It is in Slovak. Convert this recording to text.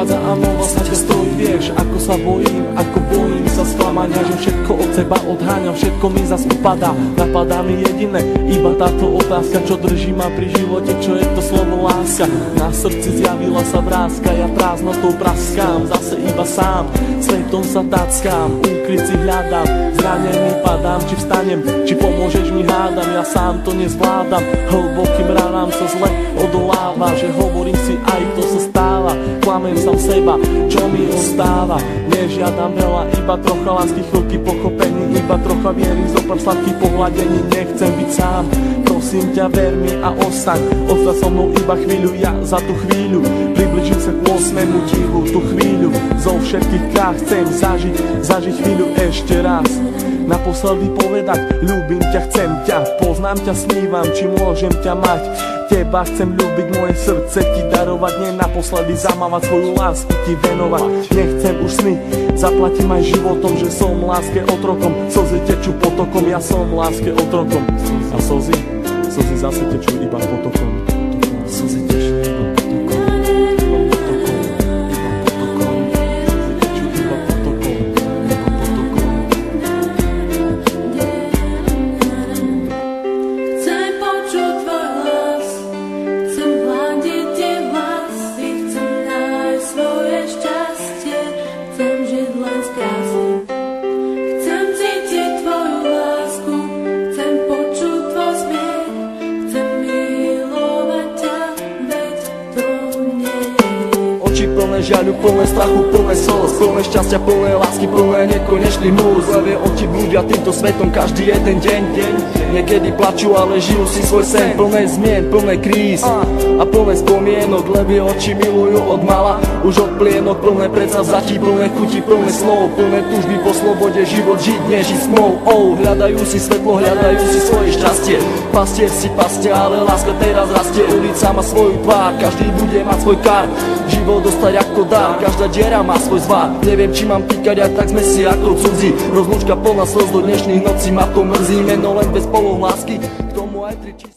prichádza a nová sa ťa stojí. Vieš, ako sa bojím sa sklamania, že všetko od seba odháňam, všetko mi zas upadá. Napadá mi jediné, iba táto otázka, čo drží ma pri živote, čo je to slovo láska. Na srdci zjavila sa vrázka, ja prázdnotou praskám, zase iba sám, svetom sa tackám, úkryt si hľadám, zranený padám, či vstanem, či pomôžeš mi hádam, ja sám to nezvládam, hlbokým ranám sa zle odoláva, že hovorím si aj to sa stáva, klamem sám seba, čo mi ostáva, nežiadam veľa, iba trocha lásky, chvíľky pochopení, iba trocha viery, zopár sladkých pohľadení, nechcem byť sám, prosím ťa ver mi a ostaň so mnou iba chvíľu, ja za tú chvíľu približím sa k 8. tichu, tú chvíľu zo všetkých krát chcem zažiť chvíľu ešte raz, naposledy povedať ľúbim ťa, chcem ťa, poznám ťa, snívam, či môžem ťa mať. Teba chcem ľúbiť, moje srdce ti darovať, nie naposledy zamávať, svoju lásku ti venovať. Nechcem už sny, zaplatím aj životom, že som láske otrokom, slzy tečú potokom, ja som láske otrokom. A slzy zase tečú iba potokom. Slzy tečú iba plné žiaľu, plné strachu, plné slz, plné šťastia, plné lásky, plné nekonečných múz. Levé oči blúdia týmto svetom každý jeden deň. Niekedy plačú, ale žijú si svoj sen. Plné zmien, plné kríz a plné spomienok. Levé oči milujú od mala, už od plienok. Plné predsavzatí, plné chuti, plné slov, plné túžby po slobode, život žiť, nežiť smou. Hľadajú si svetlo, hľadajú si svoje šťastie. Pastier si pastia, ale láska teraz rastie. Ulica má svoju tvár, každý bude mať svoj kar. Život dostať ako dar, každá diera má svoj zvar. Neviem, či mám týkať, aj tak sme si ako cudzí. Rozlúčka plná slz do dnešných nocí, ma to mrzí. Meno len bez polov lásky, k tomu aj 3 čísla.